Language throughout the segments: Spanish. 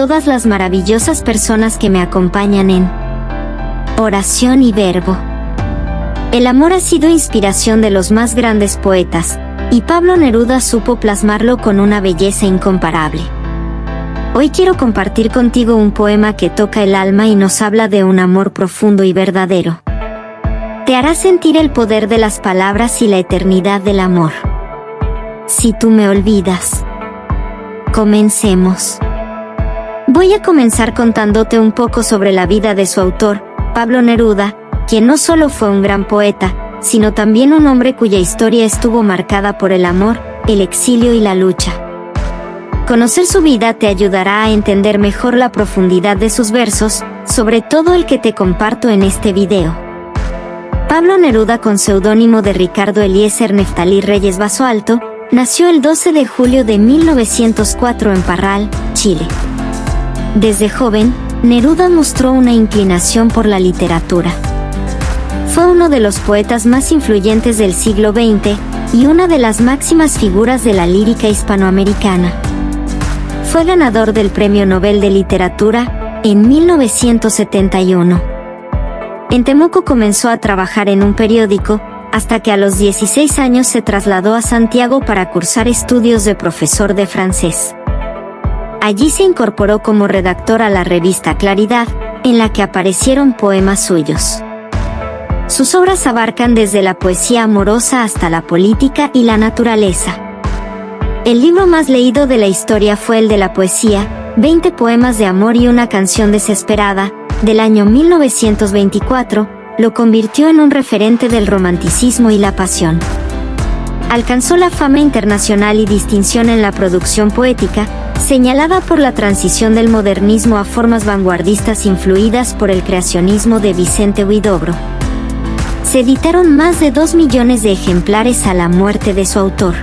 todas las maravillosas personas que me acompañan en oración y verbo. El amor ha sido inspiración de los más grandes poetas, y Pablo Neruda supo plasmarlo con una belleza incomparable. Hoy quiero compartir contigo un poema que toca el alma y nos habla de un amor profundo y verdadero. Te hará sentir el poder de las palabras y la eternidad del amor. Si tú me olvidas. Comencemos. Voy a comenzar contándote un poco sobre la vida de su autor, Pablo Neruda, quien no solo fue un gran poeta, sino también un hombre cuya historia estuvo marcada por el amor, el exilio y la lucha. Conocer su vida te ayudará a entender mejor la profundidad de sus versos, sobre todo el que te comparto en este video. Pablo Neruda, con seudónimo de Ricardo Eliezer Neftalí Reyes Basoalto, nació el 12 de julio de 1904 en Parral, Chile. Desde joven, Neruda mostró una inclinación por la literatura. Fue uno de los poetas más influyentes del siglo XX y una de las máximas figuras de la lírica hispanoamericana. Fue ganador del Premio Nobel de Literatura en 1971. En Temuco comenzó a trabajar en un periódico, hasta que a los 16 años se trasladó a Santiago para cursar estudios de profesor de francés. Allí se incorporó como redactor a la revista Claridad, en la que aparecieron poemas suyos. Sus obras abarcan desde la poesía amorosa hasta la política y la naturaleza. El libro más leído de la historia fue el de la poesía, 20 poemas de amor y una canción desesperada, del año 1924, lo convirtió en un referente del romanticismo y la pasión. Alcanzó la fama internacional y distinción en la producción poética, señalada por la transición del modernismo a formas vanguardistas influidas por el creacionismo de Vicente Huidobro. Se editaron más de 2 millones de ejemplares a la muerte de su autor.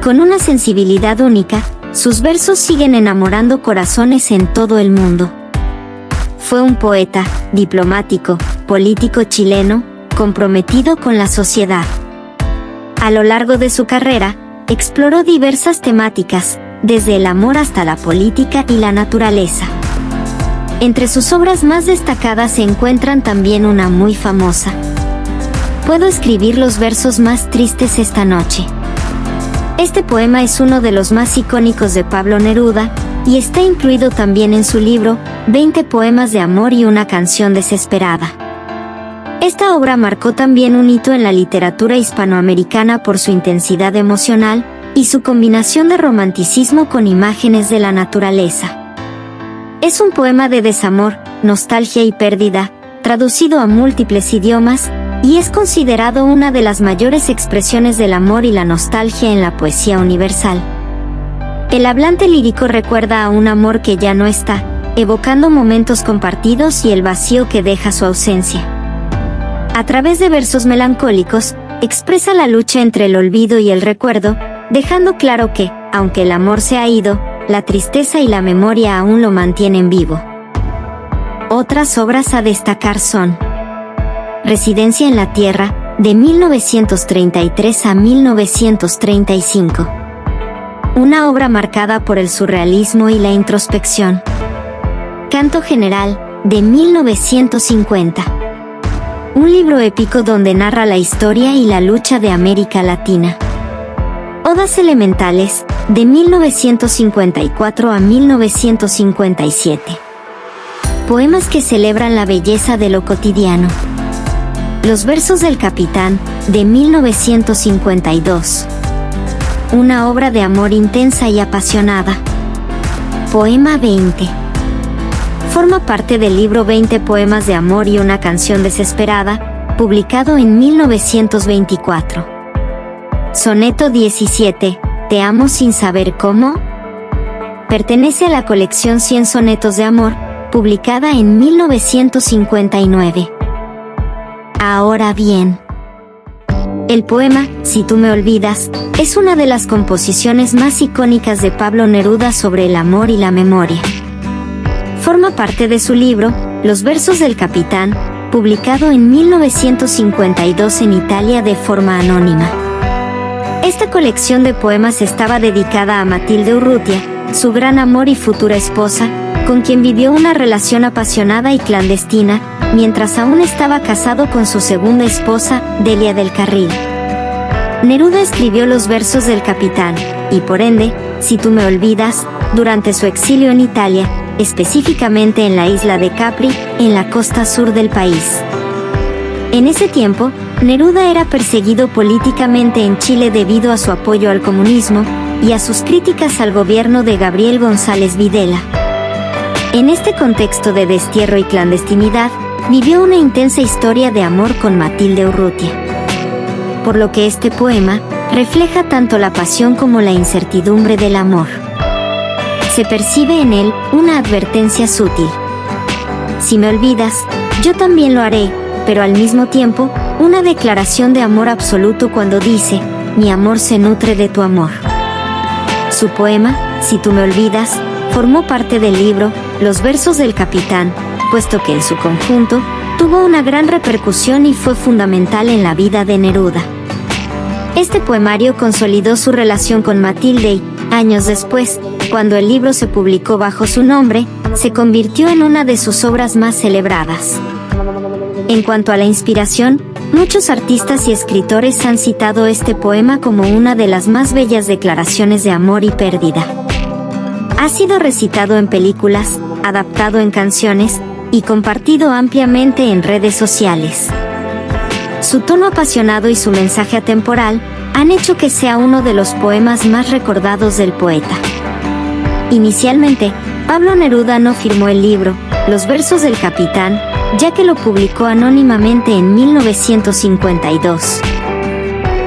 Con una sensibilidad única, sus versos siguen enamorando corazones en todo el mundo. Fue un poeta, diplomático, político chileno, comprometido con la sociedad. A lo largo de su carrera, exploró diversas temáticas, desde el amor hasta la política y la naturaleza. Entre sus obras más destacadas se encuentran también una muy famosa. Puedo escribir los versos más tristes esta noche. Este poema es uno de los más icónicos de Pablo Neruda, y está incluido también en su libro, 20 poemas de amor y una canción desesperada. Esta obra marcó también un hito en la literatura hispanoamericana por su intensidad emocional, y su combinación de romanticismo con imágenes de la naturaleza. Es un poema de desamor, nostalgia y pérdida, traducido a múltiples idiomas, y es considerado una de las mayores expresiones del amor y la nostalgia en la poesía universal. El hablante lírico recuerda a un amor que ya no está, evocando momentos compartidos y el vacío que deja su ausencia. A través de versos melancólicos, expresa la lucha entre el olvido y el recuerdo, dejando claro que, aunque el amor se ha ido, la tristeza y la memoria aún lo mantienen vivo. Otras obras a destacar son Residencia en la Tierra, de 1933 a 1935. Una obra marcada por el surrealismo y la introspección. Canto General, de 1950. Un libro épico donde narra la historia y la lucha de América Latina. Odas Elementales, de 1954 a 1957. Poemas que celebran la belleza de lo cotidiano. Los versos del Capitán, de 1952. Una obra de amor intensa y apasionada. Poema 20. Forma parte del libro 20 poemas de amor y una canción desesperada, publicado en 1924. Soneto 17, ¿te amo sin saber cómo? Pertenece a la colección 100 sonetos de amor, publicada en 1959. Ahora bien, el poema, Si tú me olvidas, es una de las composiciones más icónicas de Pablo Neruda sobre el amor y la memoria. Forma parte de su libro, Los versos del Capitán, publicado en 1952 en Italia de forma anónima. Esta colección de poemas estaba dedicada a Matilde Urrutia, su gran amor y futura esposa, con quien vivió una relación apasionada y clandestina, mientras aún estaba casado con su segunda esposa, Delia del Carril. Neruda escribió los versos del Capitán, y por ende, Si tú me olvidas, durante su exilio en Italia, específicamente en la isla de Capri, en la costa sur del país. En ese tiempo, Neruda era perseguido políticamente en Chile debido a su apoyo al comunismo y a sus críticas al gobierno de Gabriel González Videla. En este contexto de destierro y clandestinidad, vivió una intensa historia de amor con Matilde Urrutia. Por lo que este poema refleja tanto la pasión como la incertidumbre del amor. Se percibe en él una advertencia sutil. Si me olvidas, yo también lo haré, pero al mismo tiempo, una declaración de amor absoluto cuando dice, mi amor se nutre de tu amor. Su poema, Si tú me olvidas, formó parte del libro Los versos del Capitán, puesto que en su conjunto, tuvo una gran repercusión y fue fundamental en la vida de Neruda. Este poemario consolidó su relación con Matilde y, años después, cuando el libro se publicó bajo su nombre, se convirtió en una de sus obras más celebradas. En cuanto a la inspiración, muchos artistas y escritores han citado este poema como una de las más bellas declaraciones de amor y pérdida. Ha sido recitado en películas, adaptado en canciones, y compartido ampliamente en redes sociales. Su tono apasionado y su mensaje atemporal han hecho que sea uno de los poemas más recordados del poeta. Inicialmente, Pablo Neruda no firmó el libro, Los versos del Capitán, ya que lo publicó anónimamente en 1952.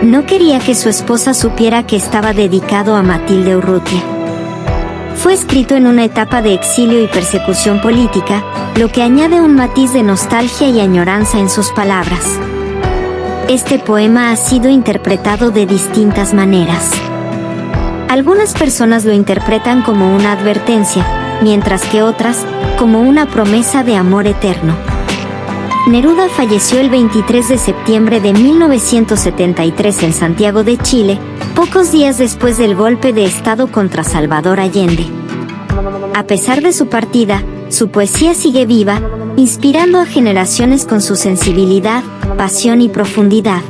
No quería que su esposa supiera que estaba dedicado a Matilde Urrutia. Fue escrito en una etapa de exilio y persecución política, lo que añade un matiz de nostalgia y añoranza en sus palabras. Este poema ha sido interpretado de distintas maneras. Algunas personas lo interpretan como una advertencia, mientras que otras, como una promesa de amor eterno. Neruda falleció el 23 de septiembre de 1973 en Santiago de Chile, pocos días después del golpe de Estado contra Salvador Allende. A pesar de su partida, su poesía sigue viva, inspirando a generaciones con su sensibilidad, pasión y profundidad.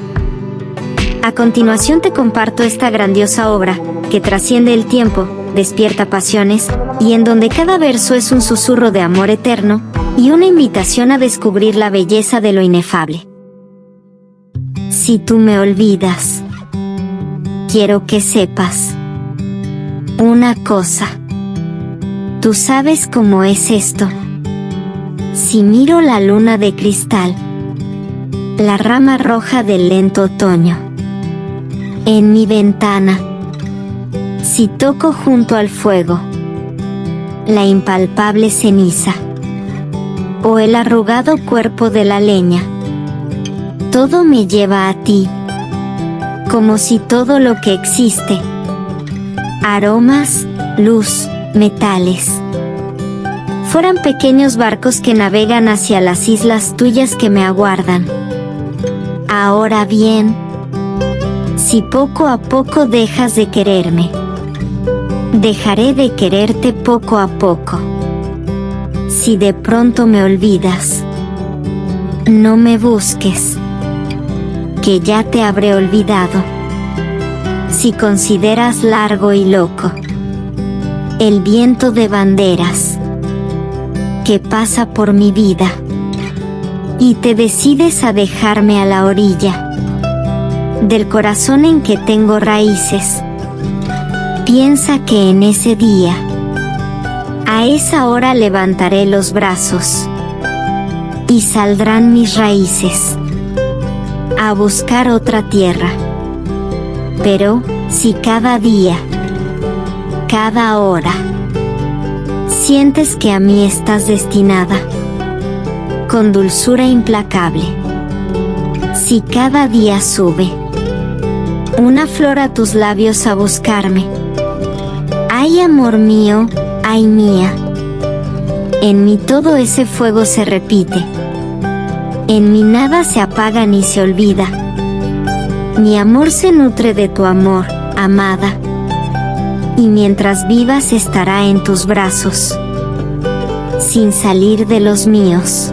A continuación te comparto esta grandiosa obra, que trasciende el tiempo, despierta pasiones, y en donde cada verso es un susurro de amor eterno, y una invitación a descubrir la belleza de lo inefable. Si tú me olvidas, quiero que sepas una cosa. Tú sabes cómo es esto. Si miro la luna de cristal, la rama roja del lento otoño, en mi ventana, si toco junto al fuego, la impalpable ceniza, o el arrugado cuerpo de la leña, todo me lleva a ti, como si todo lo que existe, aromas, luz, metales, fueran pequeños barcos que navegan hacia las islas tuyas que me aguardan. Ahora bien, si poco a poco dejas de quererme, dejaré de quererte poco a poco. Si de pronto me olvidas, no me busques, que ya te habré olvidado. Si consideras largo y loco el viento de banderas que pasa por mi vida, y te decides a dejarme a la orilla del corazón en que tengo raíces, piensa que en ese día, a esa hora levantaré los brazos y saldrán mis raíces a buscar otra tierra. Pero, si cada día, cada hora, sientes que a mí estás destinada, con dulzura implacable, si cada día sube una flor a tus labios a buscarme, ay amor mío, ay mía, en mí todo ese fuego se repite, en mí nada se apaga ni se olvida, mi amor se nutre de tu amor, amada, y mientras vivas estará en tus brazos, sin salir de los míos.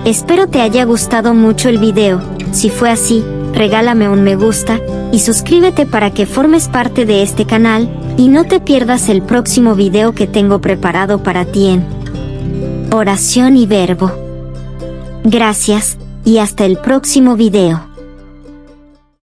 Espero te haya gustado mucho el video. Si fue así, regálame un me gusta, y suscríbete para que formes parte de este canal, y no te pierdas el próximo video que tengo preparado para ti en Oración y Verbo. Gracias, y hasta el próximo video.